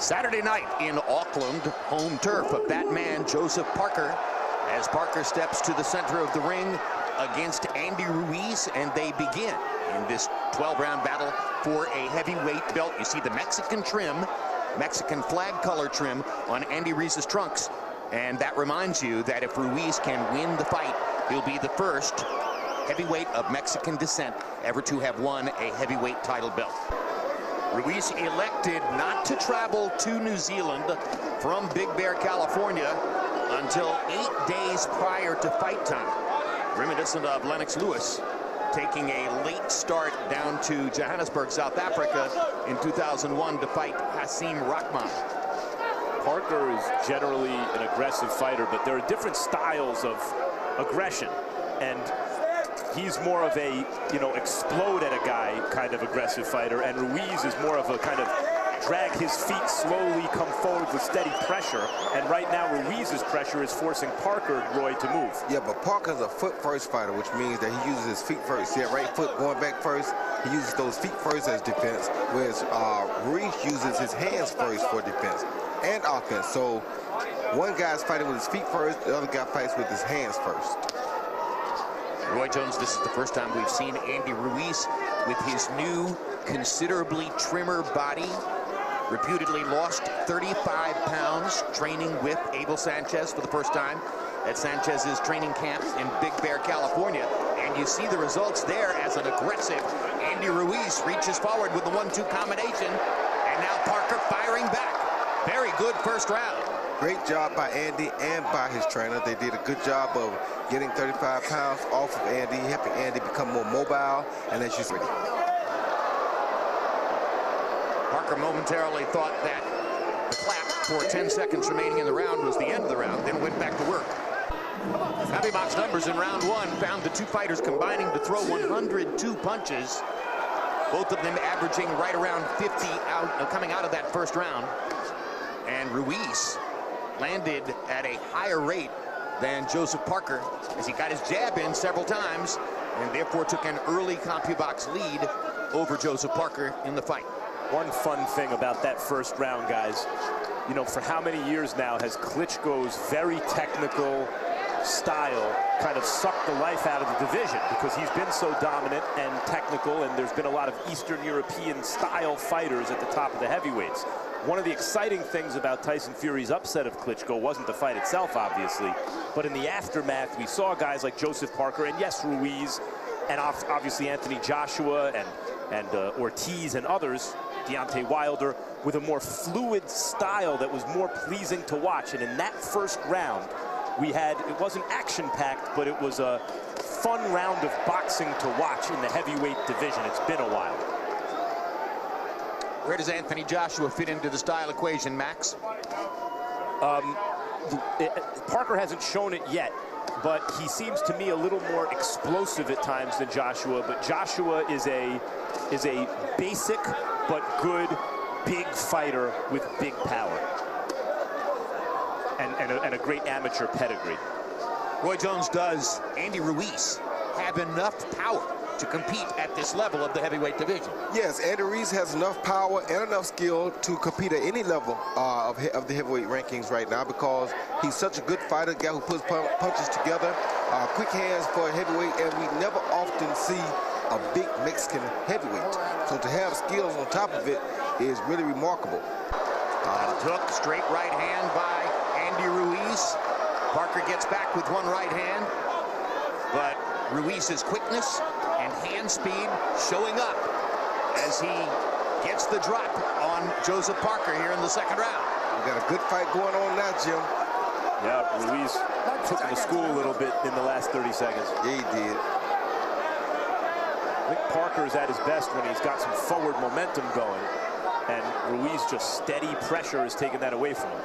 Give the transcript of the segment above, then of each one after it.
Saturday night in Auckland, home turf of that man, Joseph Parker, as Parker steps to the center of the ring against Andy Ruiz, and they begin in this 12-round battle for a heavyweight belt. You see the Mexican trim, Mexican flag color trim on Andy Ruiz's trunks, and that reminds you that if Ruiz can win the fight, he'll be the first heavyweight of Mexican descent ever to have won a heavyweight title belt. Ruiz elected not to travel to New Zealand from Big Bear, California until 8 days prior to fight time. Reminiscent of Lennox Lewis taking a late start down to Johannesburg, South Africa in 2001 to fight Hasim Rahman. Parker is generally an aggressive fighter, but there are different styles of aggression, and he's more of a, explode at a guy kind of aggressive fighter, and Ruiz is more of a kind of drag his feet slowly, come forward with steady pressure. And right now, Ruiz's pressure is forcing Parker, Roy, to move. Yeah, but Parker's a foot-first fighter, which means that he uses his feet first. See that right foot going back first? He uses those feet first as defense, whereas Ruiz uses his hands first for defense and offense. So one guy's fighting with his feet first, the other guy fights with his hands first. Roy Jones, this is the first time we've seen Andy Ruiz with his new, considerably trimmer body. Reputedly lost 35 pounds training with Abel Sanchez for the first time at Sanchez's training camp in Big Bear, California. And you see the results there as an aggressive Andy Ruiz reaches forward with the 1-2 combination. And now Parker firing back. Very good first round. Great job by Andy and by his trainer. They did a good job of getting 35 pounds off of Andy, helping Andy become more mobile. And as you said, Parker momentarily thought that the clap for 10 seconds remaining in the round was the end of the round, then went back to work. Heavy box numbers in round one found the two fighters combining to throw 102 punches, both of them averaging right around 50 coming out of that first round. And Ruiz landed at a higher rate than Joseph Parker as he got his jab in several times and therefore took an early CompuBox lead over Joseph Parker in the fight. One fun thing about that first round, guys, for how many years now has Klitschko's very technical style kind of sucked the life out of the division, because he's been so dominant and technical, and there's been a lot of Eastern European style fighters at the top of the heavyweights. One of the exciting things about Tyson Fury's upset of Klitschko wasn't the fight itself, obviously, but in the aftermath, we saw guys like Joseph Parker and, yes, Ruiz, and obviously Anthony Joshua and Ortiz and others, Deontay Wilder, with a more fluid style that was more pleasing to watch. And in that first round, it wasn't action-packed, but it was a fun round of boxing to watch in the heavyweight division. It's been a while. Where does Anthony Joshua fit into the style equation, Max? Parker hasn't shown it yet, but he seems to me a little more explosive at times than Joshua. But Joshua is a basic but good big fighter with big power and a great amateur pedigree. Roy Jones, does Andy Ruiz have enough power to compete at this level of the heavyweight division? Yes, Andy Ruiz has enough power and enough skill to compete at any level of the heavyweight rankings right now, because he's such a good fighter, a guy who puts punches together, quick hands for a heavyweight, and we never often see a big Mexican heavyweight. So to have skills on top of it is really remarkable. Took straight right hand by Andy Ruiz. Parker gets back with one right hand, but Ruiz's quickness and hand speed showing up as he gets the drop on Joseph Parker here in the second round. We got a good fight going on now, Jim. Yeah, Ruiz took him to school a little bit in the last 30 seconds. Yeah, he did. I think Parker is at his best when he's got some forward momentum going, and Ruiz just steady pressure is taking that away from him.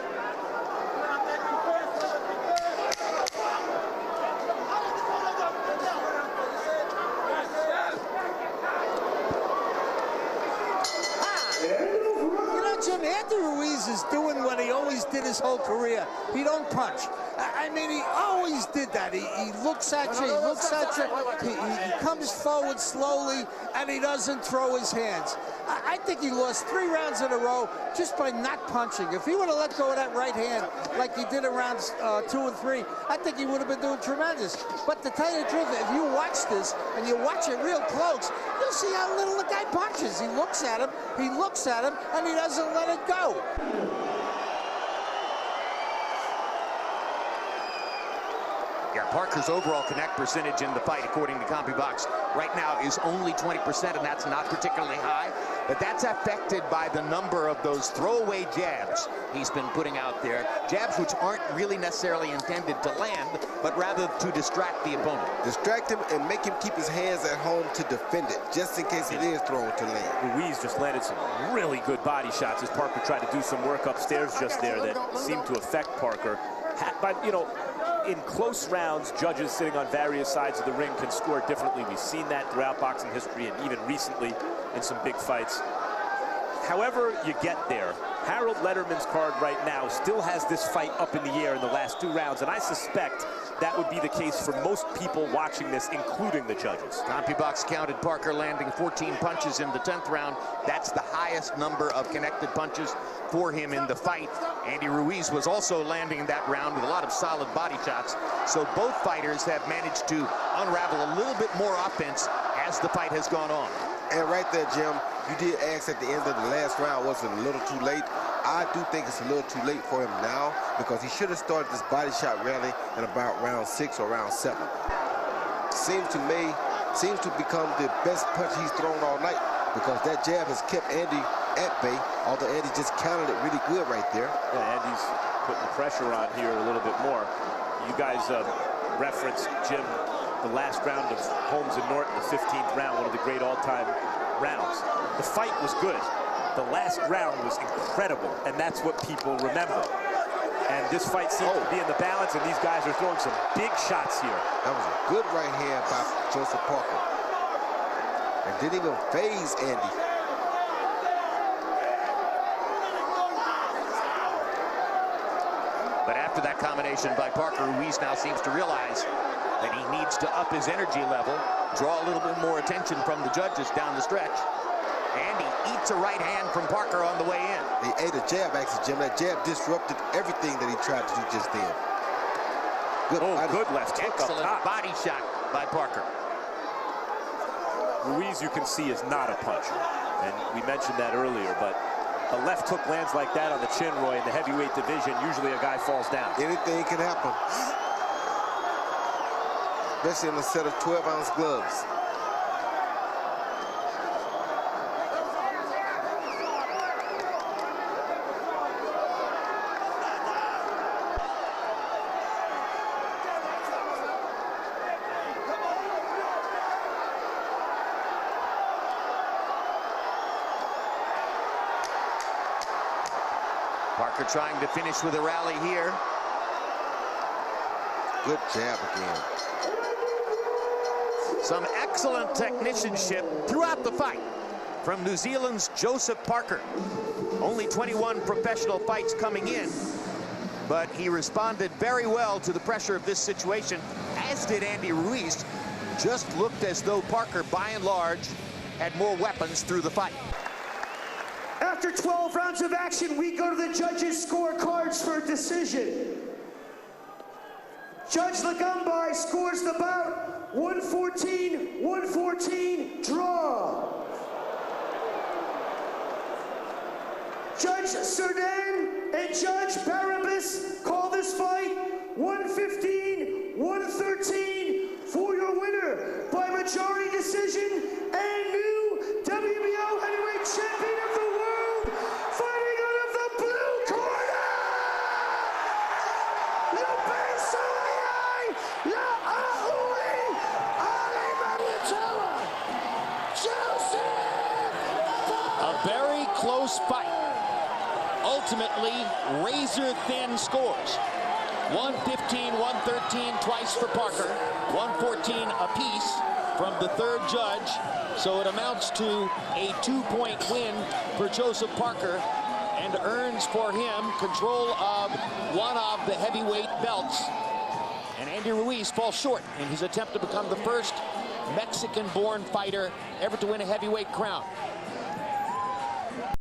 Jim, Andy Ruiz is doing what he always did his whole career. He don't punch. I mean, he always did that. He looks at you, he comes forward slowly, and he doesn't throw his hands. I think he lost 3 rounds in a row just by not punching. If he would have let go of that right hand like he did in rounds 2 and 3, I think he would have been doing tremendous. But to tell you the truth, if you watch this and you watch it real close, you'll see how little the guy punches. He looks at him, and he doesn't let it go. Yeah, Parker's overall connect percentage in the fight, according to CompuBox, right now is only 20%, and that's not particularly high. But that's affected by the number of those throwaway jabs he's been putting out there. Jabs which aren't really necessarily intended to land, but rather to distract the opponent. Distract him and make him keep his hands at home to defend it, just in case it is thrown to land. Ruiz just landed some really good body shots as Parker tried to do some work upstairs just there that seemed to affect Parker. But, you know, in close rounds, judges sitting on various sides of the ring can score differently. We've seen that throughout boxing history and even recently in some big fights. However you get there, Harold Lederman's card right now still has this fight up in the air in the last 2 rounds, and I suspect that would be the case for most people watching this, including the judges. CompuBox counted Parker landing 14 punches in the 10th round. That's the highest number of connected punches for him in the fight. Andy Ruiz was also landing that round with a lot of solid body shots. So both fighters have managed to unravel a little bit more offense as the fight has gone on. And right there, Jim, you did ask at the end of the last round, was it a little too late? I do think it's a little too late for him now, because he should have started this body shot rally in about round 6 or round 7. Seems to become the best punch he's thrown all night, because that jab has kept Andy at bay, although Andy just countered it really good right there. Yeah, Andy's putting the pressure on here a little bit more. You guys referenced, Jim, the last round of Holmes and Norton, the 15th round, one of the great all-time rounds. The fight was good. The last round was incredible, and that's what people remember. And this fight seems to be in the balance, and these guys are throwing some big shots here. That was a good right hand by Joseph Parker. And didn't even faze Andy. But after that combination by Parker, Ruiz now seems to realize that he needs to up his energy level, draw a little bit more attention from the judges down the stretch. Andy eats a right hand from Parker on the way in. He ate a jab, actually, Jim. That jab disrupted everything that he tried to do just then. Good left hook. Excellent body shot by Parker. Ruiz, you can see, is not a puncher. And we mentioned that earlier, but a left hook lands like that on the chin, Roy, in the heavyweight division, usually a guy falls down. Anything can happen. Especially in a set of 12-ounce gloves. Parker trying to finish with a rally here. Good jab again. Some excellent technicianship throughout the fight from New Zealand's Joseph Parker. Only 21 professional fights coming in, but he responded very well to the pressure of this situation, as did Andy Ruiz. Just looked as though Parker, by and large, had more weapons through the fight. After 12 rounds of action, we go to the judges' scorecards for a decision. Judge Lagumbai scores the bout 114-114 draw. Judge Cerdan and Judge Barabas call this fight 115-113 for your winner by majority decision and new WBO heavyweight champion of the world, fighting out of the blue corner, A very close fight. Ultimately, razor-thin scores. 115-113 twice for Parker, 114 apiece from the third judge. So it amounts to a 2-point win for Joseph Parker. and earns for him control of one of the heavyweight belts. And Andy Ruiz falls short in his attempt to become the first Mexican-born fighter ever to win a heavyweight crown.